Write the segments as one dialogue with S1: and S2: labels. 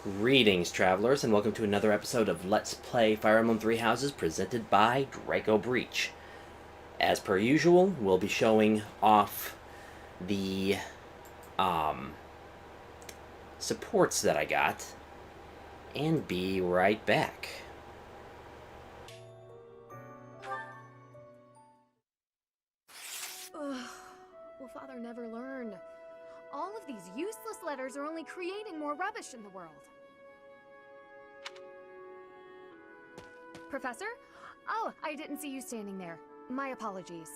S1: Greetings, travelers, and welcome to another episode of Let's Play Fire Emblem Three Houses, presented by Draco Breach. As per usual, we'll be showing off the um, supports that I got, and be right back.
S2: Ugh. Will Father never learn? All of these useless letters are only creating more rubbish in the world. Professor? Oh, I didn't see you standing there. My apologies.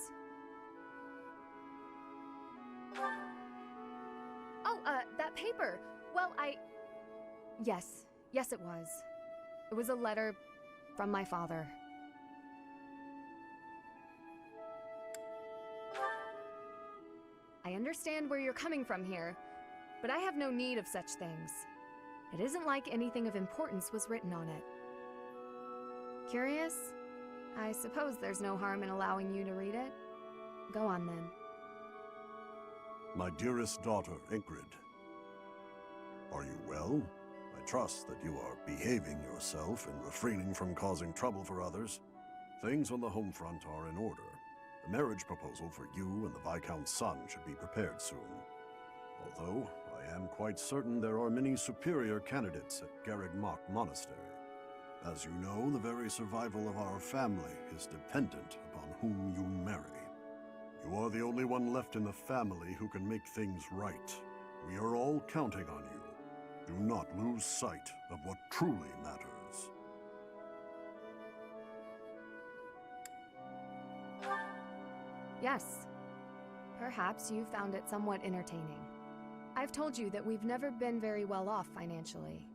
S2: Oh, that paper. Well, Yes, it was. It was a letter from my father. I understand where you're coming from here, but I have no need of such things. It isn't like anything of importance was written on it. Curious? I suppose there's no harm in allowing you to read it. Go on then.
S3: My dearest daughter, Ingrid. Are you well? I trust that you are behaving yourself and refraining from causing trouble for others. Things on the home front are in order. The marriage proposal for you and the Viscount's son should be prepared soon. Although, I am quite certain there are many superior candidates at Garreg Mach Monastery. As you know, the very survival of our family is dependent upon whom you marry. You are the only one left in the family who can make things right. We are all counting on you. Do not lose sight of what truly matters.
S2: Yes. Perhaps you found it somewhat entertaining. I've told you that we've never been very well off financially.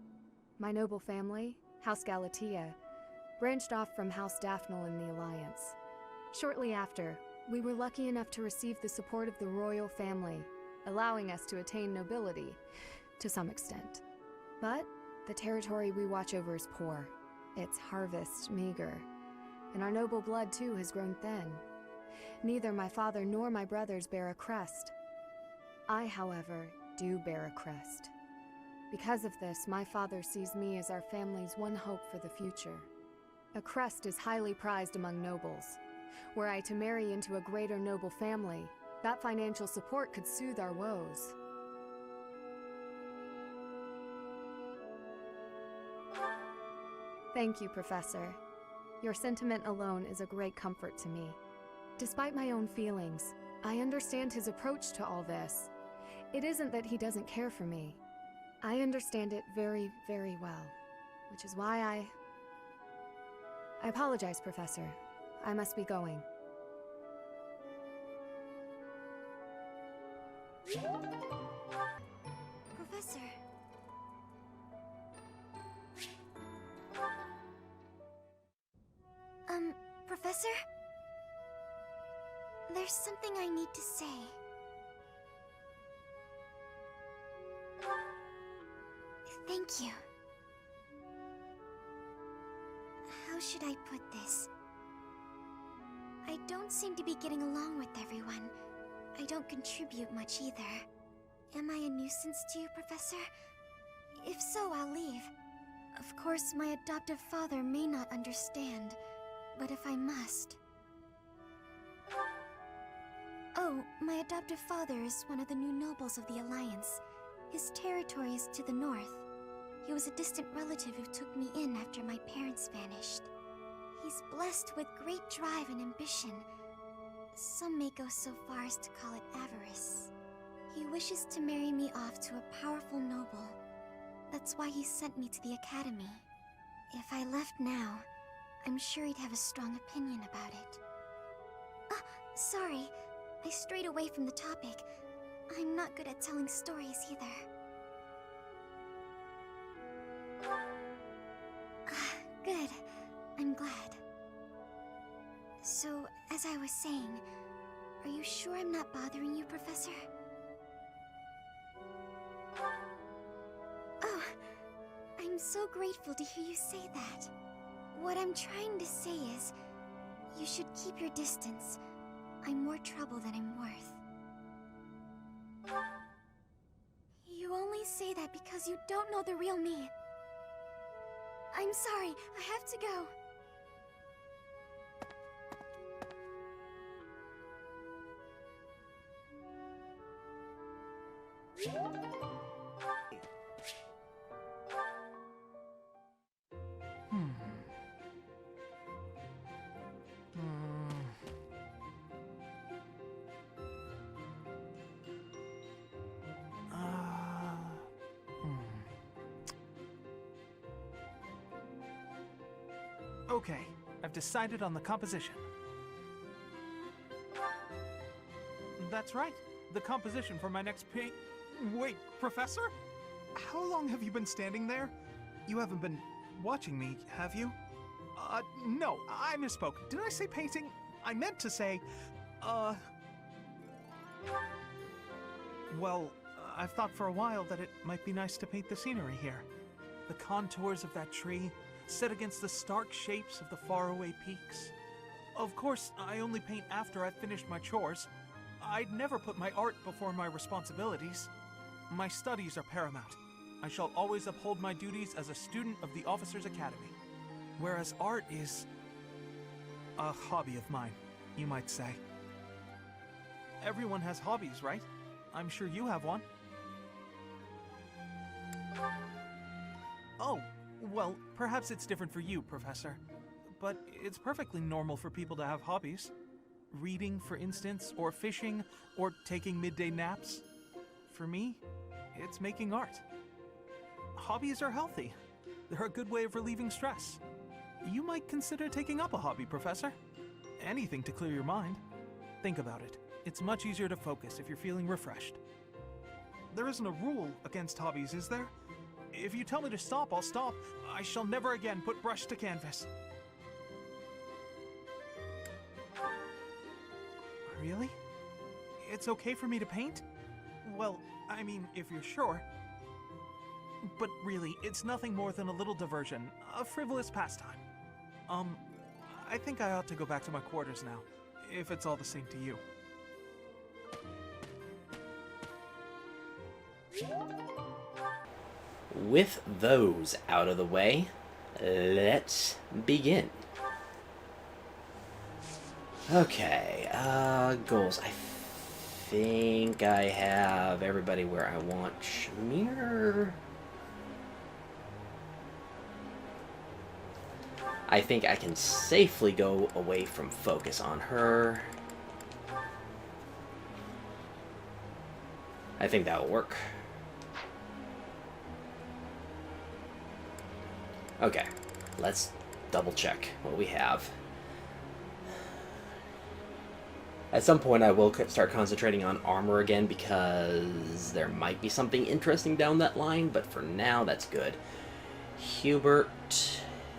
S2: My noble family, House Galatea, branched off from House Daphne in the Alliance. Shortly after, we were lucky enough to receive the support of the royal family, allowing us to attain nobility, to some extent. But the territory we watch over is poor, its harvest meager, and our noble blood too has grown thin. Neither my father nor my brothers bear a crest. I, however, do bear a crest. Because of this, my father sees me as our family's one hope for the future. A crest is highly prized among nobles. Were I to marry into a greater noble family, that financial support could soothe our woes. Thank you, Professor. Your sentiment alone is a great comfort to me. Despite my own feelings, I understand his approach to all this. It isn't that he doesn't care for me. I understand it very, very well, which is why I apologize, Professor. I must be going.
S4: Professor. Professor? There's something I need to say. Thank you. How should I put this? I don't seem to be getting along with everyone. I don't contribute much either. Am I a nuisance to you, Professor? If so, I'll leave. Of course, my adoptive father may not understand, but if I must... Oh, my adoptive father is one of the new nobles of the Alliance. His territory is to the north. He was a distant relative who took me in after my parents vanished. He's blessed with great drive and ambition. Some may go so far as to call it avarice. He wishes to marry me off to a powerful noble. That's why he sent me to the academy. If I left now, I'm sure he'd have a strong opinion about it. Ah, sorry. I strayed away from the topic. I'm not good at telling stories either. Ah, good. I'm glad. So, as I was saying, are you sure I'm not bothering you, Professor? Oh, I'm so grateful to hear you say that. What I'm trying to say is, you should keep your distance. I'm more trouble than I'm worth. You only say that that because you don't know the real me. I'm sorry, I have to go.
S5: Okay, I've decided on the composition. That's right, the composition for my next paint. Wait, Professor? How long have you been standing there? You haven't been watching me, have you? No, I misspoke. Did I say painting? I meant to say, Well, I've thought for a while that it might be nice to paint the scenery here. The contours of that tree, set against the stark shapes of the faraway peaks. Of course, I only paint after I've finished my chores. I'd never put my art before my responsibilities. My studies are paramount. I shall always uphold my duties as a student of the Officers' Academy. Whereas art is a hobby of mine, you might say. Everyone has hobbies, right? I'm sure you have one. Oh, well, perhaps it's different for you, Professor. But it's perfectly normal for people to have hobbies. Reading, for instance, or fishing, or taking midday naps. For me, it's making art. Hobbies are healthy. They're a good way of relieving stress. You might consider taking up a hobby, Professor. Anything to clear your mind. Think about it. It's much easier to focus if you're feeling refreshed. There isn't a rule against hobbies, is there? If you tell me to stop, I'll stop. I shall never again put brush to canvas. Really? It's okay for me to paint? Well, I mean, if you're sure. But really, it's nothing more than a little diversion, a frivolous pastime. I think I ought to go back to my quarters now, if it's all the same to you.
S1: With those out of the way, let's begin. Okay, goals. I think I have everybody where I want. Shamir. I think I can safely go away from focus on her. I think that will work. Okay, let's double check what we have. At some point I will start concentrating on armor again because there might be something interesting down that line, but for now that's good. Hubert,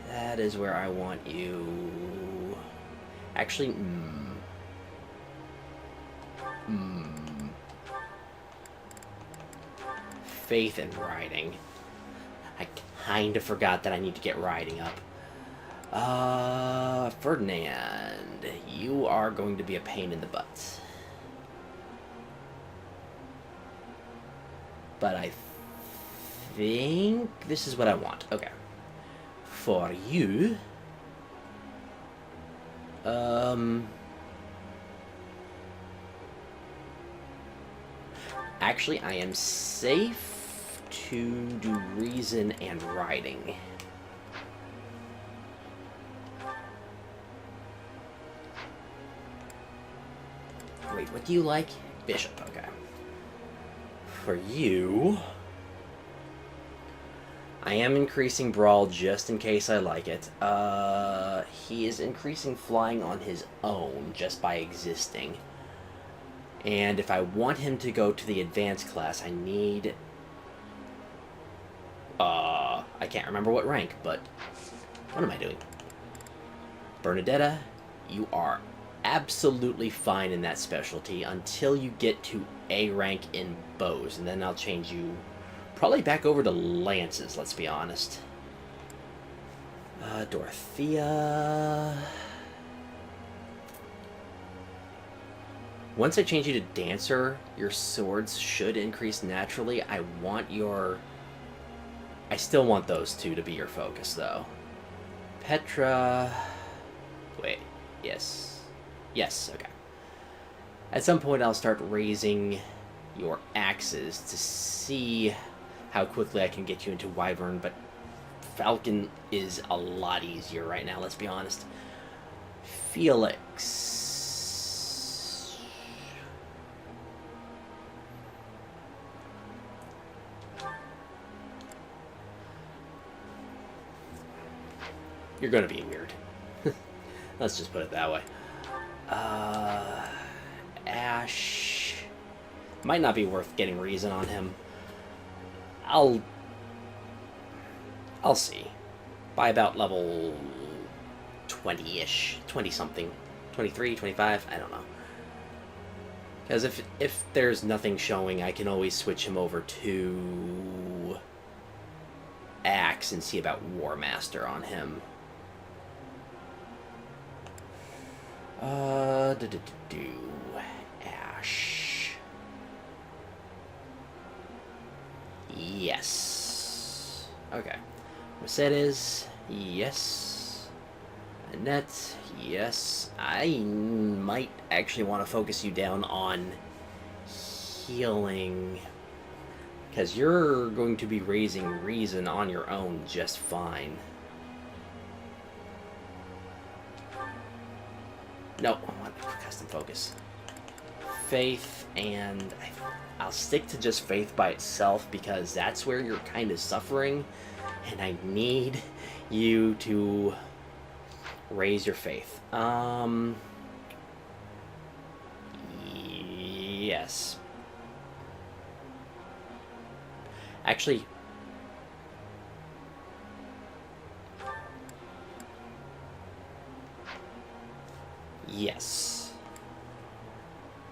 S1: that is where I want you. Actually, Faith and riding. I kind of forgot that I need to get riding up. Ferdinand, you are going to be a pain in the butt. But I think this is what I want. Okay. For you, actually, I am safe to do reason and riding. Wait, what do you like? Bishop, okay. For you, I am increasing Brawl just in case I like it. He is increasing Flying on his own just by existing. And if I want him to go to the advanced class, I need... I can't remember what rank, but... What am I doing? Bernadetta, you are absolutely fine in that specialty until you get to A rank in bows, and then I'll change you probably back over to lances, let's be honest. Dorothea... Once I change you to Dancer, your swords should increase naturally. I want your I still want those two to be your focus, though. Petra... Wait. Yes. Yes, okay. At some point, I'll start raising your axes to see how quickly I can get you into Wyvern, but Falcon is a lot easier right now, let's be honest. Felix... You're gonna be weird. Let's just put it that way. Ash... Might not be worth getting reason on him. I'll see. By about level 20-ish. 20-something. 23, 25, I don't know. Because if there's nothing showing, I can always switch him over to Axe and see about War Master on him. Ash. Yes. Okay. Mercedes, yes. Annette, yes. I might actually want to focus you down on healing, because you're going to be raising reason on your own just fine. No, I want custom focus. Faith, and I'll stick to just faith by itself because that's where you're kind of suffering, and I need you to raise your faith. Yes. Actually, yes.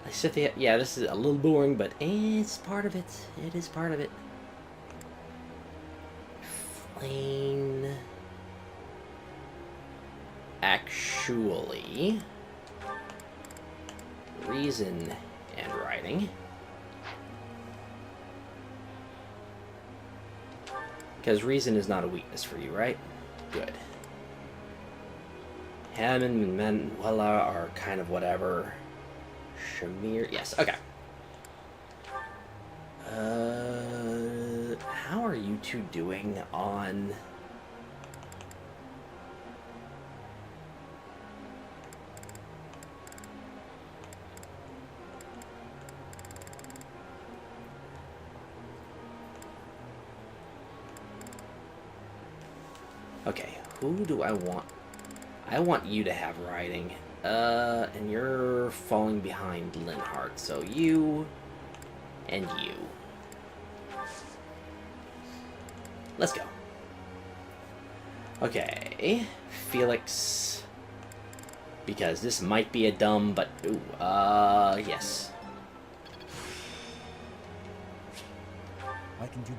S1: I said that, yeah, this is a little boring, but it's part of it. It is part of it. Flame. Actually, reason and writing. Because reason is not a weakness for you, right? Good. Hammond and Manuela are kind of whatever. Shamir, yes, okay. How are you two doing on... Okay, who do I want? I want you to have riding. And you're falling behind Linhart, so you and you. Let's go. Okay, Felix. Because this might be a dumb, but ooh, yes.
S6: I can do.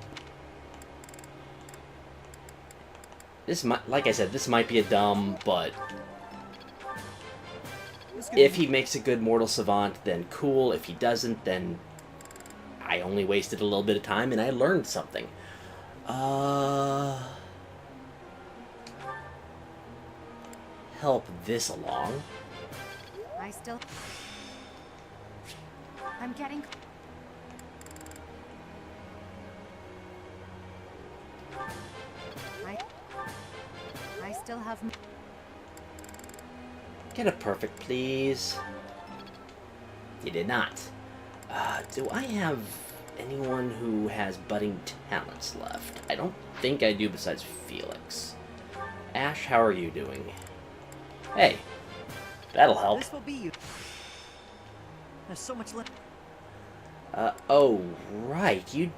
S1: This might, like I said, this might be a dumb, but if he makes a good Mortal Savant, then cool. If he doesn't, then I only wasted a little bit of time and I learned something. Help this along.
S2: I'm getting... I still have...
S1: Get a perfect, please. You did not. Do I have anyone who has budding talents left? I don't think I do besides Felix. Ash, how are you doing? Hey, that'll help.
S6: This will be you. There's so much left.
S1: Oh, right, you...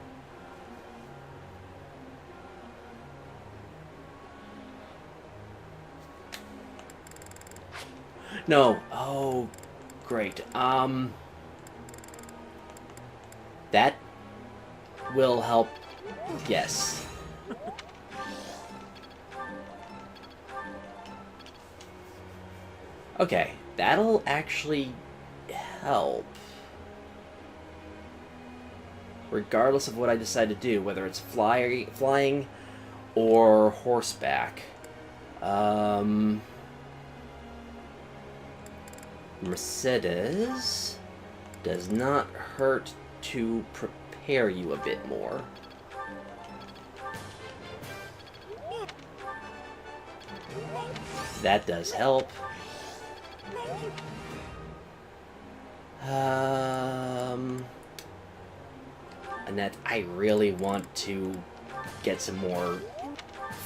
S1: No. Oh, great. That will help. Yes. Okay, that'll actually help. Regardless of what I decide to do, whether it's flying or horseback. Mercedes does not hurt to prepare you a bit more. That does help. Annette, I really want to get some more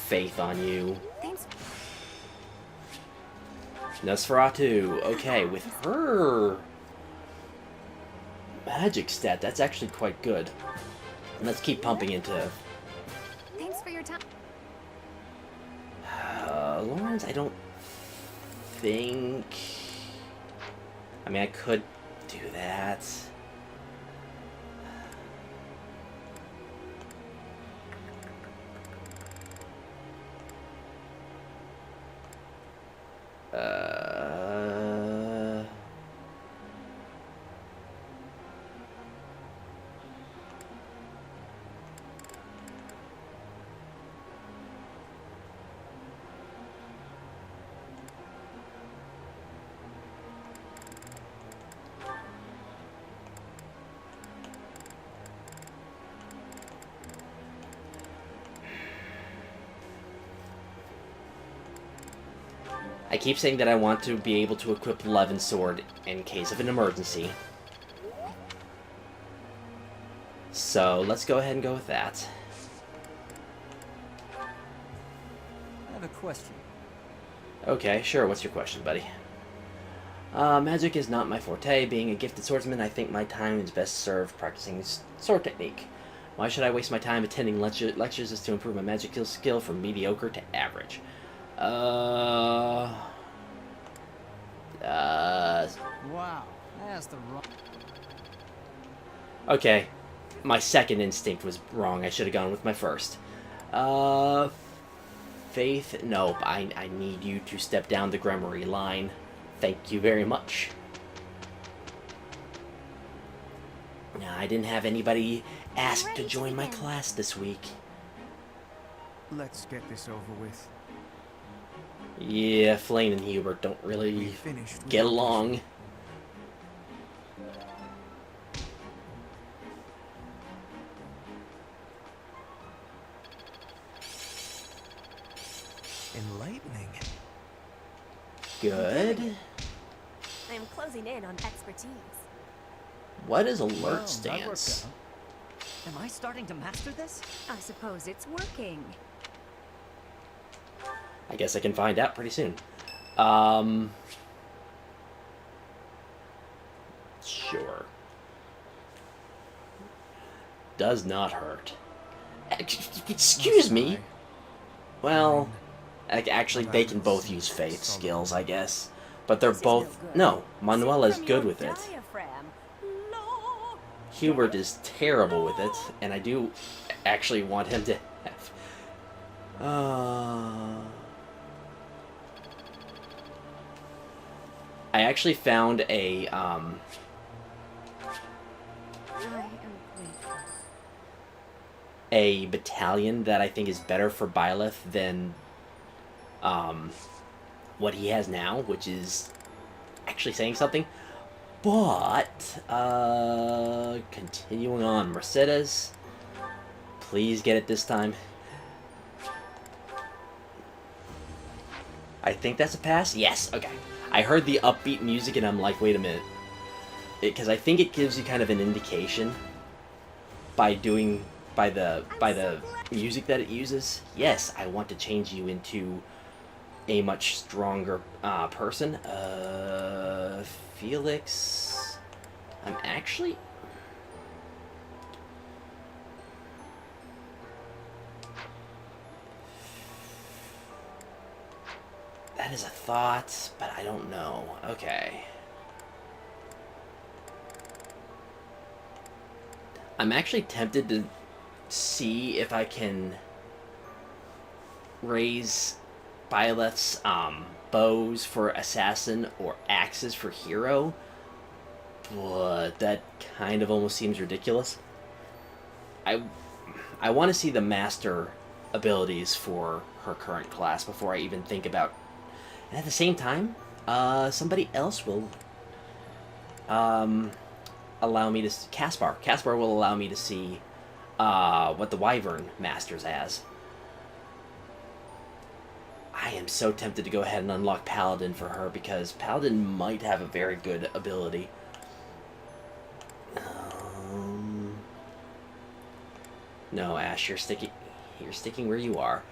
S1: faith on you.
S2: Thanks.
S1: Nosferatu. Okay, with her magic stat, that's actually quite good. Let's keep pumping into...
S2: Thanks for your time.
S1: Lawrence, I don't think... I mean, I could do that. I keep saying that I want to be able to equip Levin's sword in case of an emergency. So let's go ahead and go with that.
S6: I have a question.
S1: Okay, sure. What's your question, buddy? Magic is not my forte. Being a gifted swordsman, I think my time is best served practicing sword technique. Why should I waste my time attending lectures just to improve my magic skill from mediocre to average?
S6: Wow, I asked the wrong...
S1: Okay, my second instinct was wrong. I should have gone with my first. Faith, nope. I need you to step down the Gremory line. Thank you very much. Nah, I didn't have anybody ask to join my class this week.
S7: Let's get this over with.
S1: Yeah, Flane and Hubert don't really get along.
S7: Enlightening.
S1: Good.
S8: I am closing in on expertise.
S1: What is alert
S6: Well, that
S1: stance?
S6: worked out. Am I starting to master this?
S8: I suppose it's working.
S1: I guess I can find out pretty soon. Sure. Does not hurt. Excuse me. Well, actually, they can both use faith skills, I guess. But they're both... No, Manuela's good with it. Hubert is terrible with it, and I do actually want him to have... I actually found a, a battalion that I think is better for Byleth than, what he has now, which is actually saying something. But, continuing on, Mercedes, please get it this time. I think that's a pass? Yes, okay. I heard the upbeat music and I'm like, wait a minute. Because I think it gives you kind of an indication by the music that it uses. Yes, I want to change you into a much stronger person. Felix, I'm actually... That is a thought, but I don't know. Okay. I'm actually tempted to see if I can raise Byleth's bows for assassin or axes for hero, but that kind of almost seems ridiculous. I want to see the master abilities for her current class before I even think about. And at the same time, somebody else will allow me to. Caspar will allow me to see what the Wyvern masters as. I am so tempted to go ahead and unlock Paladin for her because Paladin might have a very good ability. No, Ash, you're sticking where you are.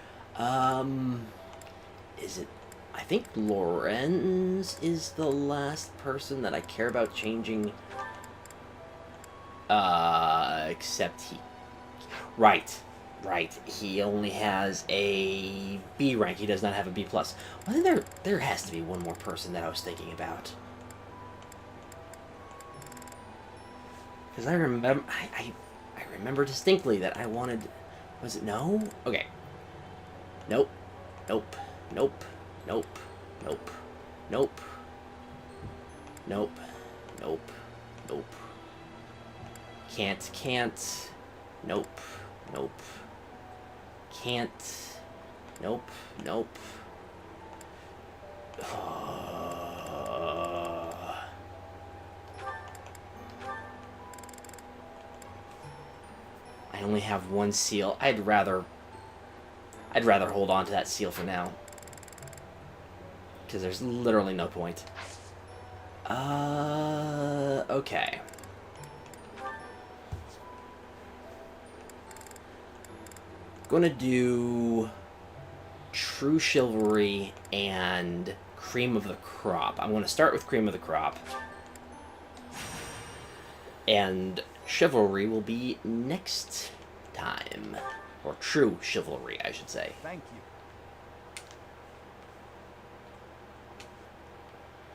S1: Is it? I think Lorenz is the last person that I care about changing. Except he. Right. He only has a B rank. He does not have a B+. Well, then there has to be one more person that I was thinking about. Because I remember, I remember distinctly that I wanted. Was it no? Okay. Nope. Can't. Nope. Can't. Nope. I only have one seal. I'd rather hold on to that seal for now. Because there's literally no point. Okay. Gonna do True Chivalry and Cream of the Crop. I'm gonna start with Cream of the Crop. And Chivalry will be next time. Or True Chivalry, I should say.
S7: Thank you.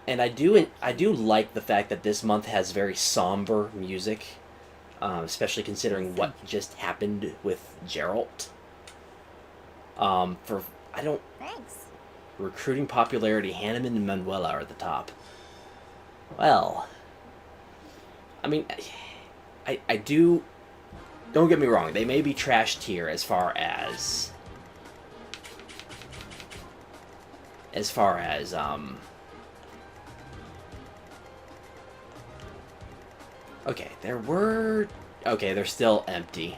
S1: And I do like the fact that this month has very somber music. Especially considering what just happened with Geralt.
S4: Thanks.
S1: Recruiting popularity, Hanneman and Manuela are at the top. Well, I mean, I do. Don't get me wrong; they may be trash tier as far as Okay, they're still empty.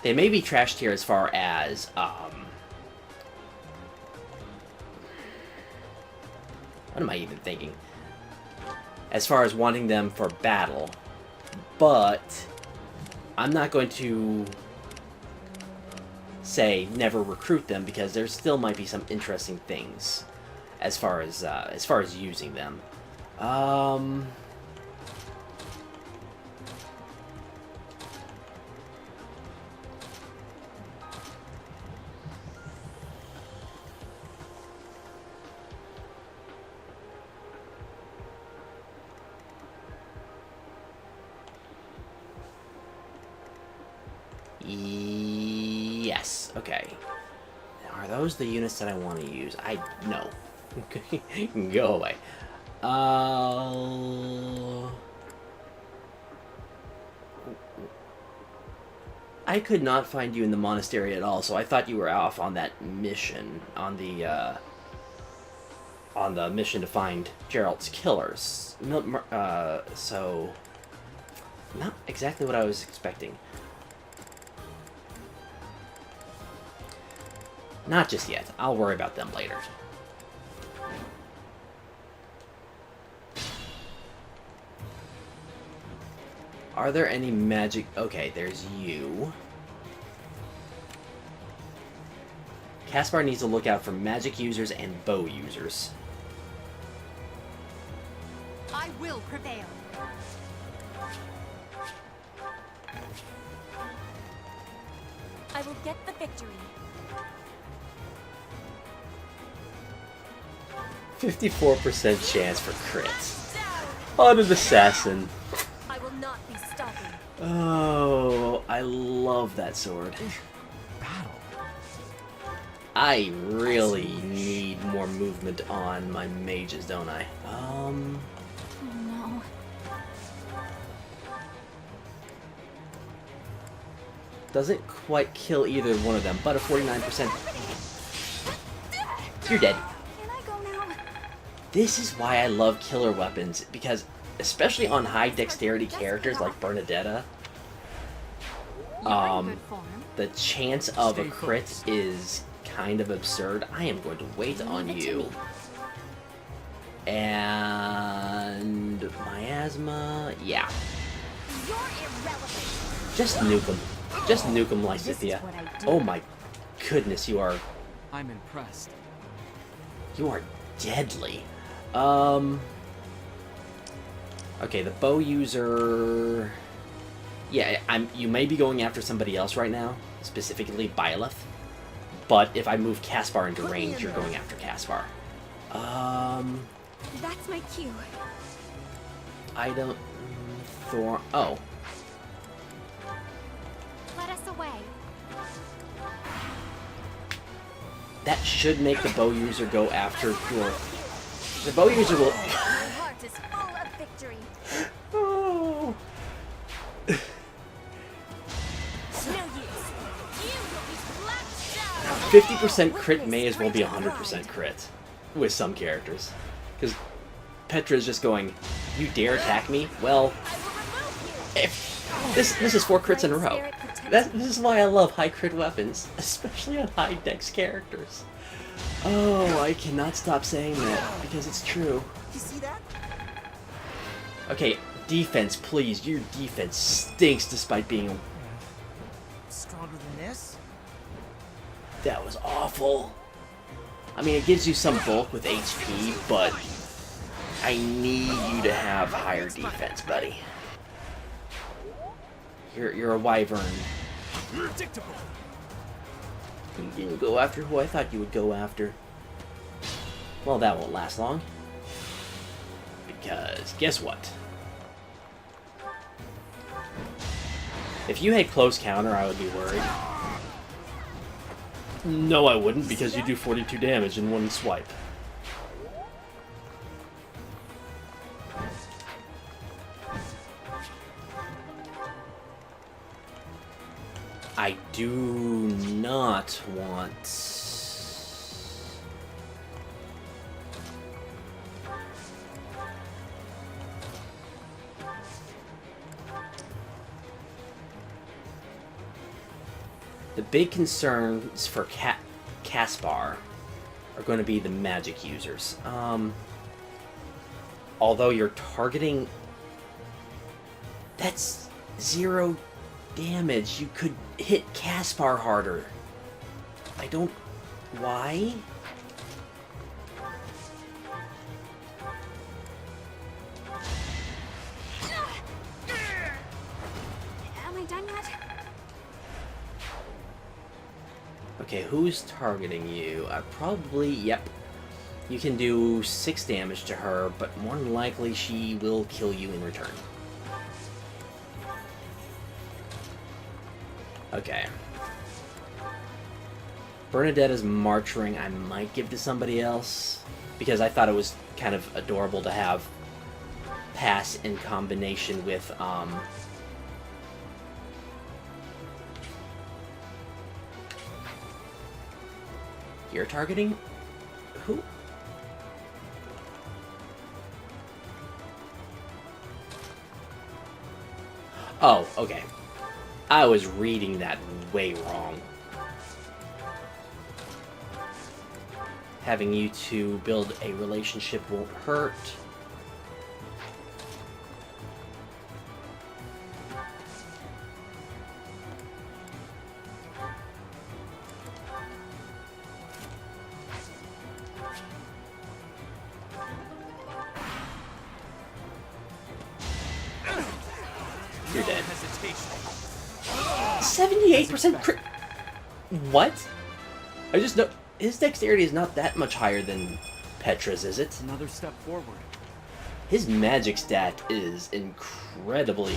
S1: They may be trash tier as far as, what am I even thinking? As far as wanting them for battle. But I'm not going to say never recruit them because there still might be some interesting things as far as using them. Yes, okay. Are those the units that I want to use? No. Go away. I could not find you in the monastery at all, so I thought you were off on that mission, on the mission to find Geralt's killers. So not exactly what I was expecting. Not just yet. I'll worry about them later. Are there any magic... Okay, there's you. Caspar needs to look out for magic users and bow users.
S8: I will prevail. I will get the victory.
S1: 54% chance for crits. Haunted Assassin.
S8: I will not be stopping.
S1: Oh, I love that sword.
S7: Battle.
S1: I really need more movement on my mages, don't I?
S4: Oh no.
S1: Doesn't quite kill either one of them, but a 49%. You're dead.
S4: Can I go now?
S1: This is why I love killer weapons, because especially on high dexterity characters like Bernadetta,
S8: You're in good form.
S1: the chance of a crit is kind of absurd. I am going to wait on
S4: Leave it to
S1: you.
S4: me.
S1: And miasma, yeah.
S8: You're irrelevant.
S1: Just nuke him. Just nuke him,
S8: This is
S1: Lysithia.
S8: what I do.
S1: Oh my goodness, you are
S7: I'm impressed.
S1: deadly. Okay, the bow user. Yeah, you may be going after somebody else right now, specifically Byleth. But if I move Caspar into range, you're going after Caspar.
S4: That's my cue.
S1: I don't. Thor. Oh,
S8: Let us away.
S1: that should make the bow user go after your. The bow user will.
S8: Your heart is full of victory.
S1: Oh.
S8: No use. You will be slapped down.
S1: 50% crit may as well be 100% crit with some characters. Because Petra's just going, you dare attack me? Well,
S8: I will remove you.
S1: if this is 4 crits in a row. This is why I love high crit weapons, especially on high dex characters. Oh, I cannot stop saying that, because it's true.
S6: You see that?
S1: Okay, defense, please. Your defense stinks despite being...
S6: Stronger than this?
S1: That was awful. I mean, it gives you some bulk with HP, but I need you to have higher defense, buddy. You're a wyvern.
S6: Predictable.
S1: You didn't go after who I thought you would go after. Well, that won't last long. Because guess what? If you had close counter, I would be worried. No, I wouldn't, because you do 42 damage in one swipe. I do not want... The big concerns for Caspar are going to be the magic users. Although you're targeting... That's 0 damage. You could hit Caspar harder. I don't... Why?
S4: Am I done yet?
S1: Okay, who's targeting you? Probably... Yep. You can do 6 damage to her, but more than likely she will kill you in return. Okay. Bernadetta's March Ring I might give to somebody else, because I thought it was kind of adorable to have pass in combination with, You're targeting? Who? Oh, okay. I was reading that way wrong. Having you two build a relationship won't hurt. You're dead. 78% crit. What? I just know his dexterity is not that much higher than Petra's, is it?
S7: Another step forward.
S1: His magic stat is incredibly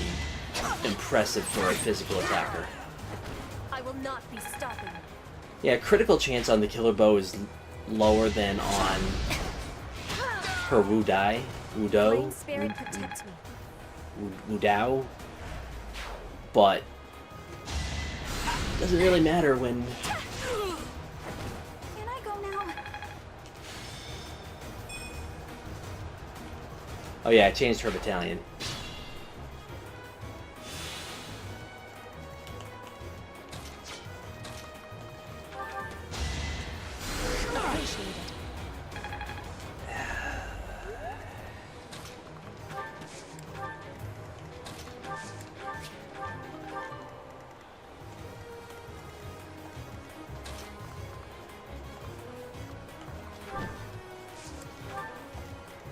S1: impressive for a physical attacker.
S8: I will not be stopping.
S1: Yeah, critical chance on the killer bow is lower than on her Wudai. Wudo?
S8: Flame spirit protect me.
S1: Wudao? But Doesn't really matter when...
S4: Can I go now?
S1: Oh yeah, I changed her battalion.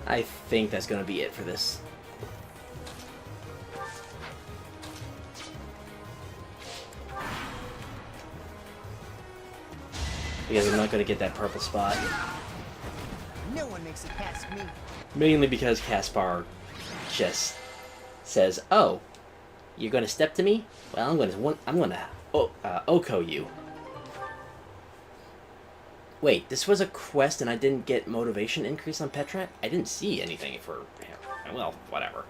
S1: I think that's going to be it for this. Because I'm not going to get that purple spot.
S6: No one makes it past me.
S1: Mainly because Caspar just says, "Oh, you're going to step to me? Well, I'm going to Oko you." Wait, this was a quest and I didn't get motivation increase on Petra? I didn't see anything for him. Well, whatever.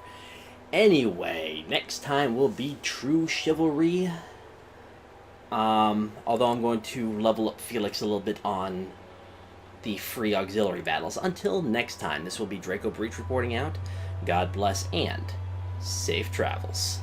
S1: Anyway, next time will be True Chivalry. Although I'm going to level up Felix a little bit on the free auxiliary battles. Until next time, this will be Draco Breach reporting out. God bless and safe travels.